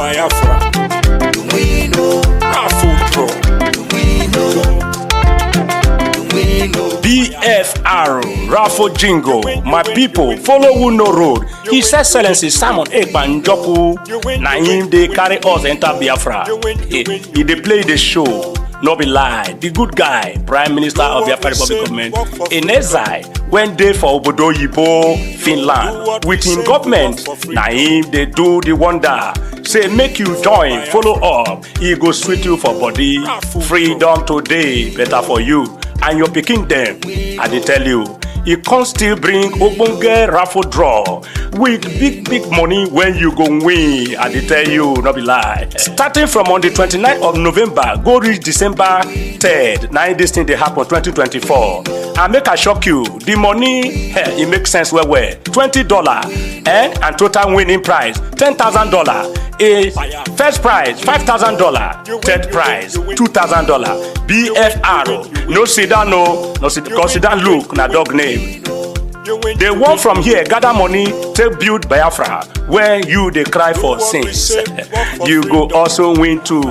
Biafra. We know. Afro. We know. We know. BFR, Raffle Jingo. My people, follow who no road. His Excellency Simon Ekpanjoku. Na him they carry us enter Biafra. He they play the show. No be lie. The good guy, Prime Minister of Biafra Republic Government, in exile, went there for Obodo Yibo, Finland. With him government, na him they do the wonder. Say make you join, follow up. He go sweet you for body. Freedom today, better for you and your pikin them. I dey tell you. He can still bring ogbonge raffle draw with big money when you go win. I dey tell you, no be lie. Starting from on the 29th of November, go reach December 3rd. Now this thing dey happen 2024. And make I shock you, the money, it makes sense well. $20 and total winning prize $10,000. A first prize $5,000, third prize $2,000. BFR, no sit down, no sit, because sit down look na dog name. They want from here gather money to build Biafra where you they cry for sins. You go also win too.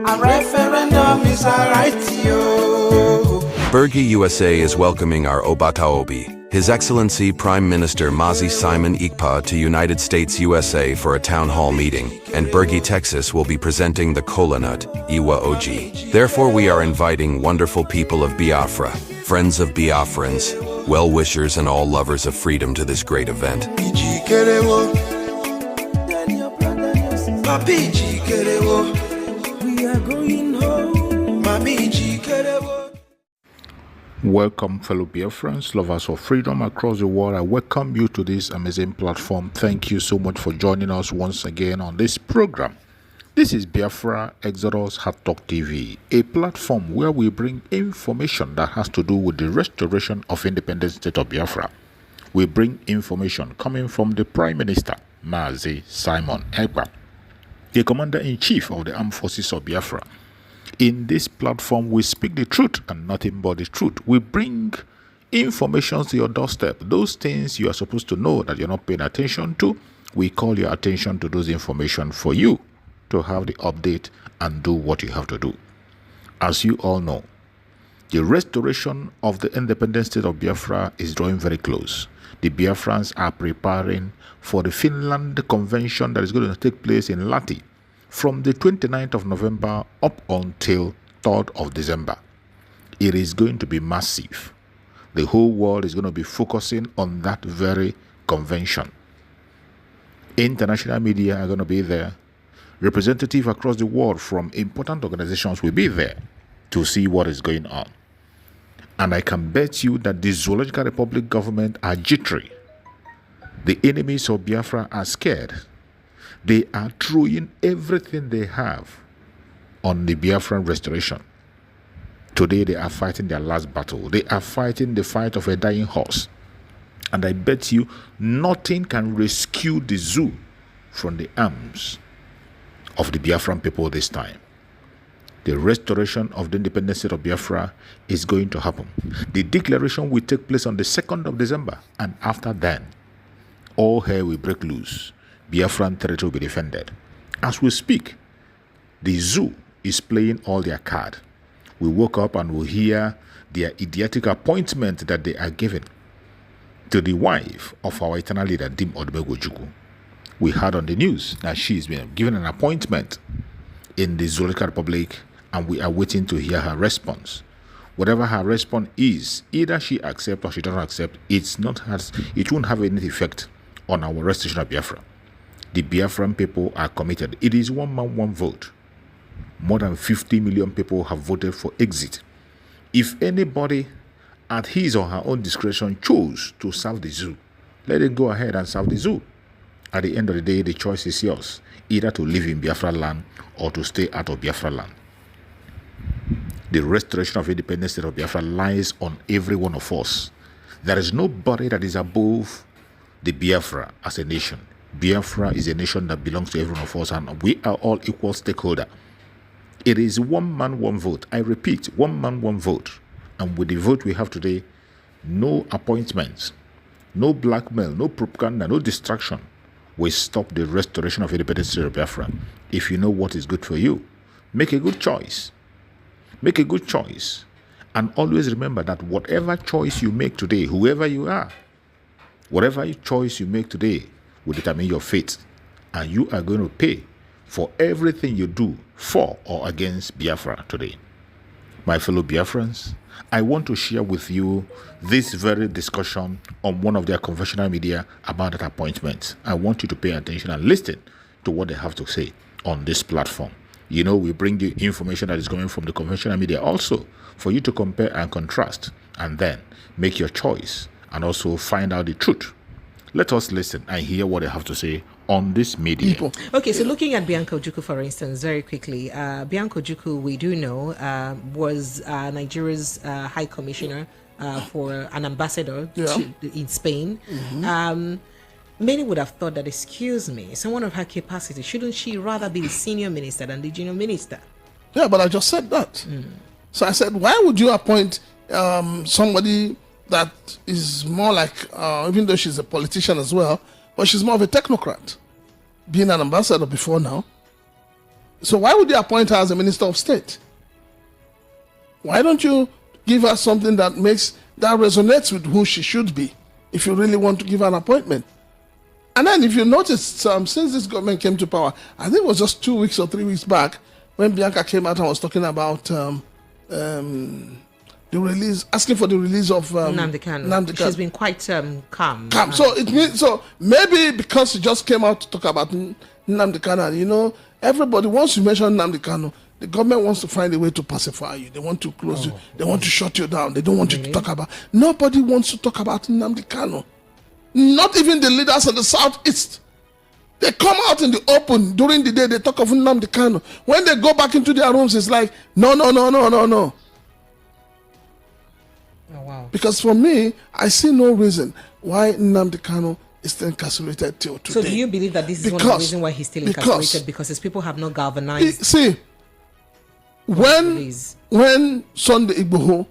A referendum is a right to you. Bergie USA is welcoming our Obataobi, His Excellency Prime Minister Mazi Simon Ikpa, to United States USA for a town hall meeting, and Bergie, Texas will be presenting the Kola Nut, Iwa Oji. Therefore we are inviting wonderful people of Biafra, friends of Biafrans, well-wishers and all lovers of freedom to this great event. We are going home. Welcome, fellow Biafrans, lovers of freedom across the world. I welcome you to this amazing platform. Thank you so much for joining us once again on this program. This is Biafra Exodus Hard Talk TV, a platform where we bring information that has to do with the restoration of independent state of Biafra. We bring information coming from the Prime Minister, Mazi Simon Ekpa, the Commander-in-Chief of the Armed Forces of Biafra. In this platform, we speak the truth and nothing but the truth. We bring information to your doorstep. Those things you are supposed to know that you're not paying attention to, we call your attention to those information for you to have the update and do what you have to do. As you all know, the restoration of the independent state of Biafra is drawing very close. The Biafrans are preparing for the Finland Convention that is going to take place in Lati from the 29th of November up until 3rd of December. It is going to be massive. The whole world is going to be focusing on that very convention. International media are going to be there. Representatives across the world from important organizations will be there to see what is going on. And I can bet you that the Zoological Republic government are jittery. The enemies of Biafra are scared. They are throwing everything they have on the Biafran restoration. Today they are fighting their last battle. They are fighting the fight of a dying horse. And I bet you nothing can rescue the zoo from the arms of the Biafran people this time. The restoration of the independent state of Biafra is going to happen. The declaration will take place on the 2nd of December. And after then, all hell will break loose. Biafran territory will be defended. As we speak, the zoo is playing all their cards. We woke up and we hear their idiotic appointment that they are giving to the wife of our eternal leader, Dim Odubegwu. We heard on the news that she's been given an appointment in the Zoological Republic, and we are waiting to hear her response. Whatever her response is, either she accepts or she doesn't accept, it won't have any effect on our restoration of Biafra. The Biafran people are committed. It is one man, one vote. More than 50 million people have voted for exit. If anybody at his or her own discretion chose to serve the zoo, let it go ahead and serve the zoo. At the end of the day, the choice is yours, either to live in Biafra land or to stay out of Biafra land. The restoration of independence state of Biafra lies on every one of us. There is nobody that is above the Biafra as a nation. Biafra is a nation that belongs to every one of us, and we are all equal stakeholders. It is one man, one vote. I repeat, one man, one vote. And with the vote we have today, no appointments, no blackmail, no propaganda, no distraction will stop the restoration of independent state of Biafra. If you know what is good for you, make a good choice. Make a good choice. And always remember that whatever choice you make today, whoever you are, whatever choice you make today will determine your fate. And you are going to pay for everything you do for or against Biafra today. My fellow Biafrans, I want to share with you this very discussion on one of their conventional media about that appointment. I want you to pay attention and listen to what they have to say on this platform. You know, we bring you information that is coming from the conventional media also for you to compare and contrast and then make your choice and also find out the truth. Let us listen and hear what they have to say on this media. People. Okay, so looking at Bianca Ojukwu, for instance, very quickly, Bianca Ojukwu, we do know, was Nigeria's High Commissioner for an ambassador in Spain. Many would have thought that, excuse me, someone of her capacity, shouldn't she rather be the senior minister than the junior minister? Yeah, but I just said that. So I said, why would you appoint somebody that is more like, even though she's a politician as well, but she's more of a technocrat, being an ambassador before now. So why would you appoint her as a minister of state? Why don't you give her something that resonates with who she should be, if you really want to give her an appointment? And then if you notice, since this government came to power, I think it was just 2 weeks or 3 weeks back, when Bianca came out and was talking about the release, asking for the release of Nnamdi Kanu. She's been quite calm. So it means, so maybe because she just came out to talk about Nnamdi Kanu, you know, everybody, once you mention Nnamdi Kanu, the government wants to find a way to pacify you. They want to close you. They want to shut you down. They don't want you to talk about. Nobody wants to talk about Nnamdi Kanu. Not even the leaders of the Southeast. They come out in the open during the day. They talk of Nnamdi Kanu. When they go back into their rooms, it's like, no. Oh, wow. Because for me, I see no reason why Nnamdi Kanu is still incarcerated till today. So do you believe that this is one of the reasons why he's still incarcerated? Because his people have not galvanized. See, when Sunday Igboho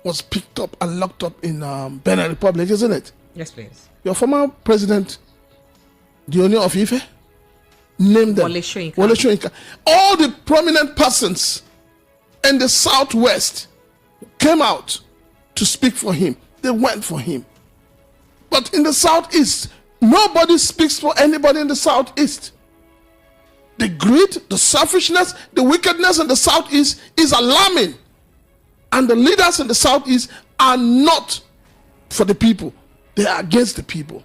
was picked up and locked up in Benin Republic, isn't it? Yes, please. Your former president, the Ooni of Ife, named them. Wole Soyinka. All the prominent persons in the Southwest came out to speak for him. They went for him. But in the Southeast, nobody speaks for anybody in the Southeast. The greed, the selfishness, the wickedness in the Southeast is alarming. And the leaders in the Southeast are not for the people. They are against the people.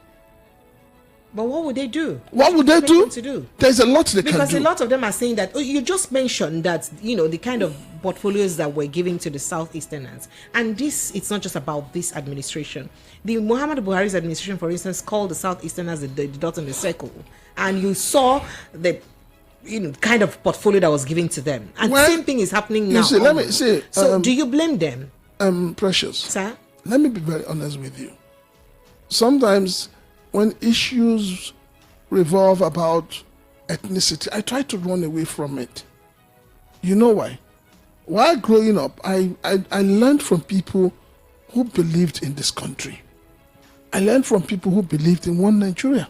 But what would they do? What would they do? To do? There's a lot they can do. Because a lot of them are saying that, you just mentioned that, you know, the kind of portfolios that we're giving to the Southeasterners. And it's not just about this administration. The Muhammadu Buhari's administration, for instance, called the Southeasterners the dot in the circle. And you saw the kind of portfolio that was given to them. And the same thing is happening now. See, let me see. So do you blame them? Precious. Sir? Let me be very honest with you. Sometimes when issues revolve about ethnicity, I try to run away from it. You know why? While growing up, I learned from people who believed in this country. I learned from people who believed in one Nigeria.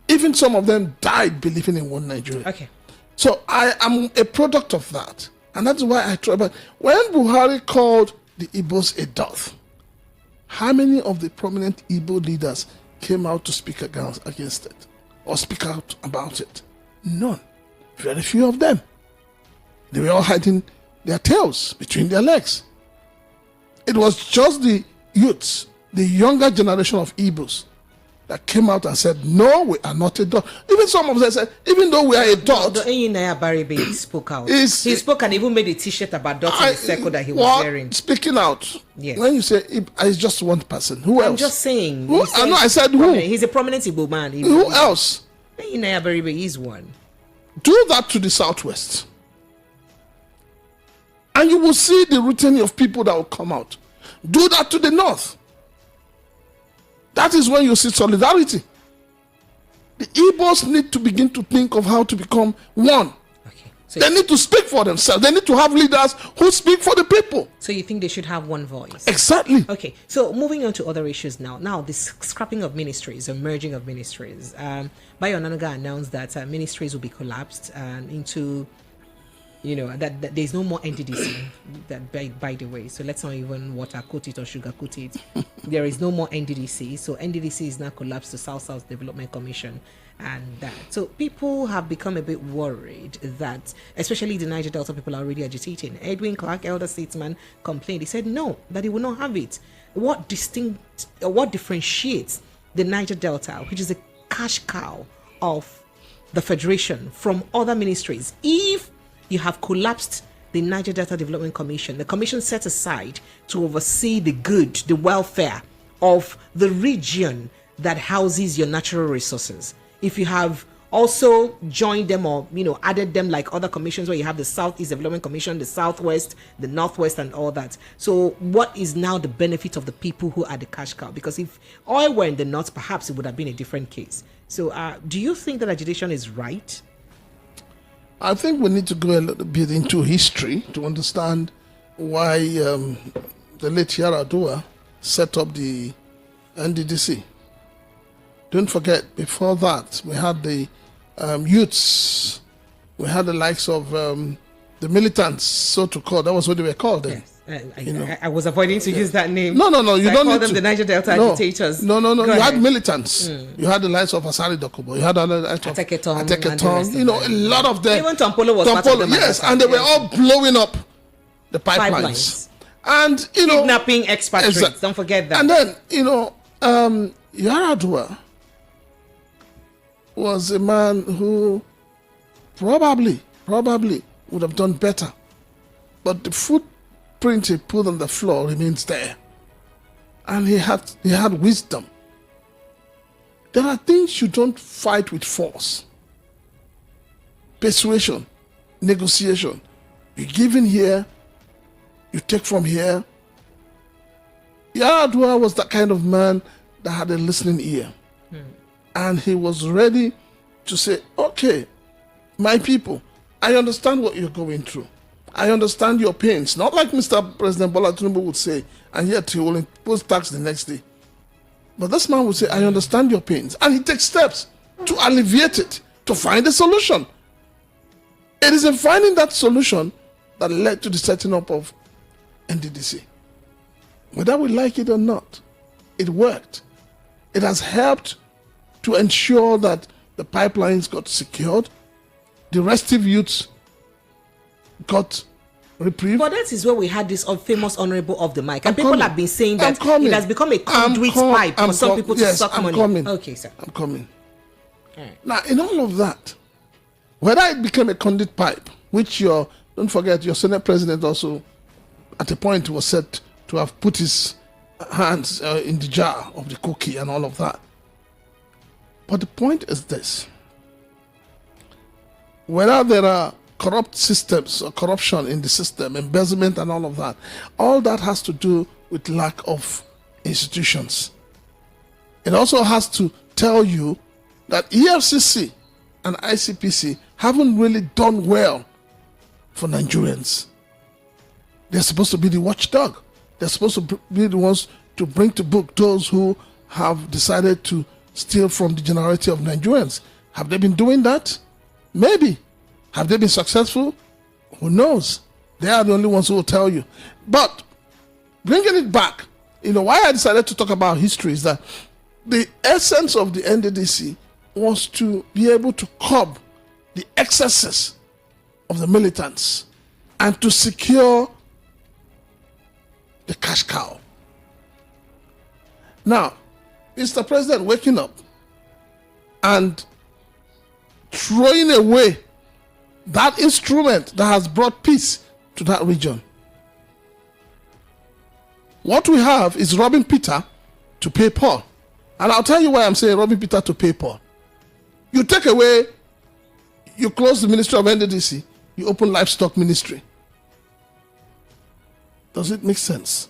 Even some of them died believing in one Nigeria. Okay. So I am a product of that. And that's why I try. But when Buhari called the Igbos a doth, how many of the prominent Igbo leaders came out to speak against it or speak out about it? None. Very few of them. They were all hiding their tails between their legs. It was just the youths, the younger generation of Igbos, that came out and said, no, we are not a dot. Even some of them said, even though we are a dot. The Enyinnaya Baribe spoke out. He spoke and even made a t-shirt about dot in the circle that he was wearing. Speaking out. Yes. When you say it's just one person, who else? I'm just saying. I said who? He's a prominent Igbo man. Who else? Enyinnaya Baribe is one. Do that to the Southwest. And you will see the routine of people that will come out. Do that to the North. That is when you see solidarity. The Igbos need to begin to think of how to become one. Okay. So they need to speak for themselves. They need to have leaders who speak for the people. So you think they should have one voice? Exactly. Okay, so moving on to other issues now. Now, this scrapping of ministries, or merging of ministries. Bayo Onanuga announced that ministries will be collapsed into, that there's no more NDDC, that by the way. So let's not even water coat it or sugar coat it. There is no more NDDC. So NDDC is now collapsed to South Development Commission. And that. So people have become a bit worried that, especially the Niger Delta people are already agitating. Edwin Clark, elder statesman, complained. He said no, that he will not have it. What differentiates the Niger Delta, which is a cash cow of the Federation, from other ministries? If you have collapsed the Niger Delta Development Commission, the commission set aside to oversee the good, the welfare of the region that houses your natural resources. If you have also joined them or added them like other commissions where you have the Southeast Development Commission, the Southwest, the Northwest, and all that. So what is now the benefit of the people who are the cash cow? Because if oil were in the north, perhaps it would have been a different case. So do you think that agitation is right? I think we need to go a little bit into history to understand why the late Yaradua set up the NDDC. Don't forget, before that, we had the youths, we had the likes of the militants, so to call. That was what they were called then. Yes. I was avoiding to use that name. No. You don't call need them to. the Niger Delta agitators. No. Go You ahead. had militants. You had the likes of Asari Dokubo. You had the likes of Ateketong, and the Ateketong. rest of A them. lot of them. Even Tompolo was part of them. Yes, at that and time. they were Yes. all blowing up the pipelines. And Kidnapping expatriates. Exact- Don't forget that. And then Yaradua was a man who probably would have done better, but the footprint he put on the floor remains there, and he had wisdom. There are things you don't fight with force. Persuasion, negotiation. You give in here, you take from here. Yaradua was that kind of man that had a listening ear. And he was ready to say, okay, my people, I understand what you're going through. I understand your pains. Not like Mr. President Bola Tinubu would say, and yet he will impose tax the next day. But this man would say, I understand your pains. And he takes steps to alleviate it, to find a solution. It is in finding that solution that led to the setting up of NDDC. Whether we like it or not, it worked. It has helped to ensure that the pipelines got secured, the restive youths got reprieve. But that is where we had this famous honorable of the mic. And I'm people coming. have been saying I'm that coming. it has become a conduit pipe for some people to suck money. Coming. Okay, sir. I'm coming. Right. Now, in all of that, whether it became a conduit pipe, which don't forget, your Senate president also, at a point, was said to have put his hands in the jar of the cookie and all of that. But the point is this. Whether there are corrupt systems or corruption in the system, embezzlement and all of that, all that has to do with lack of institutions. It also has to tell you that EFCC and ICPC haven't really done well for Nigerians. They're supposed to be the watchdog. They're supposed to be the ones to bring to book those who have decided to steal from the generality of Nigerians. Have they been doing that? Maybe. Have they been successful? Who knows? They are the only ones who will tell you. But bringing it back, why I decided to talk about history is that the essence of the NDDC was to be able to curb the excesses of the militants and to secure the cash cow. Now, Mr. President waking up and throwing away that instrument that has brought peace to that region. What we have is robbing Peter to pay Paul. And I'll tell you why I'm saying robbing Peter to pay Paul. You take away, you close the ministry of NDDC, you open livestock ministry. Does it make sense?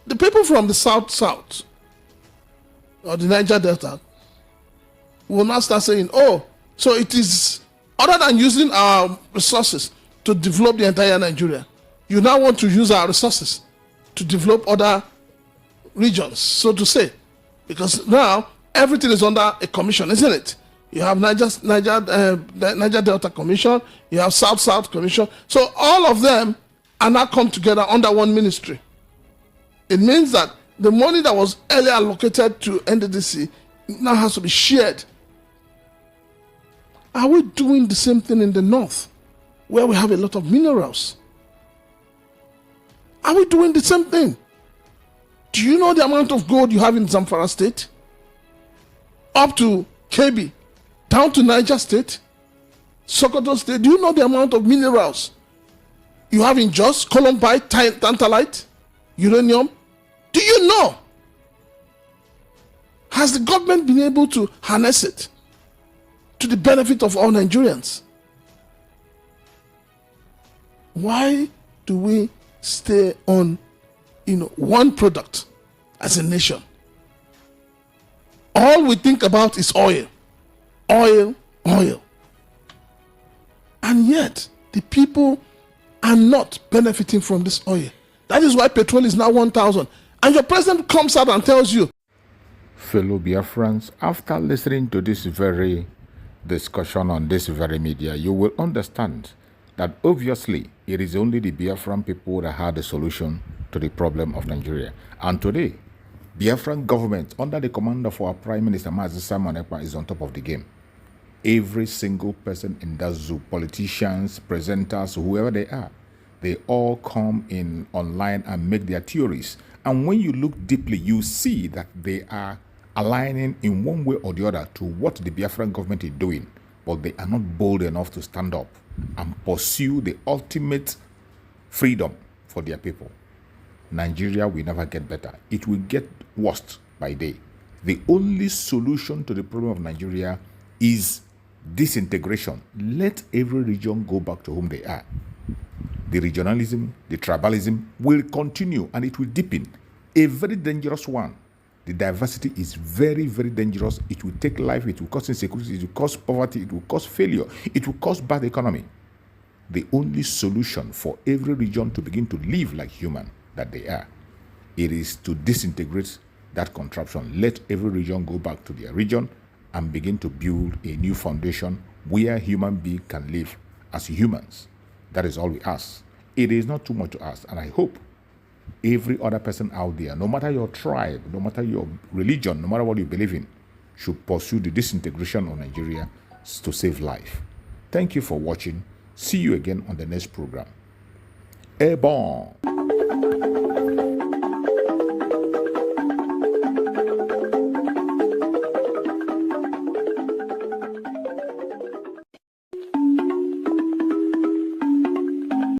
The people from the south or the Niger Delta will now start saying, oh, so it is Other than using our resources to develop the entire Nigeria, you now want to use our resources to develop other regions, so to say. Because now everything is under a commission, isn't it? You have Niger Delta Commission, you have South Commission. So all of them are now come together under one ministry. It means that the money that was earlier allocated to NDDC now has to be shared. Are we doing the same thing in the north, where we have a lot of minerals? Are we doing the same thing? Do you know the amount of gold you have in Zamfara State? Up to KB, down to Niger State, Sokoto State. Do you know the amount of minerals you have in Jos, columbite, tantalite, uranium? Do you know? Has the government been able to harness it to the benefit of all Nigerians? Why do we stay on, one product as a nation? All we think about is oil, oil, oil. And yet, the people are not benefiting from this oil. That is why petrol is now 1,000. And your president comes out and tells you. Fellow Biafrans, after listening to this very discussion on this very media, you will understand that obviously it is only the Biafran people that had the solution to the problem of Nigeria. And today, Biafran government, under the command of our Prime Minister Simon Ekpa, is on top of the game. Every single person in that zoo, politicians, presenters, whoever they are, they all come in online and make their theories. And when you look deeply, you see that they are aligning in one way or the other to what the Biafran government is doing, but they are not bold enough to stand up and pursue the ultimate freedom for their people. Nigeria will never get better. It will get worse by day. The only solution to the problem of Nigeria is disintegration. Let every region go back to whom they are. The regionalism, the tribalism will continue and it will deepen. A very dangerous one. The diversity is very, very dangerous. It will take life, it will cause insecurity, it will cause poverty, it will cause failure, it will cause bad economy. The only solution for every region to begin to live like human that they are, it is to disintegrate that contraption. Let every region go back to their region and begin to build a new foundation where human beings can live as humans. That is all we ask. It is not too much to ask, and I hope every other person out there, no matter your tribe, no matter your religion, no matter what you believe in, should pursue the disintegration of Nigeria to save life. Thank you for watching. See you again on the next program. Airborne.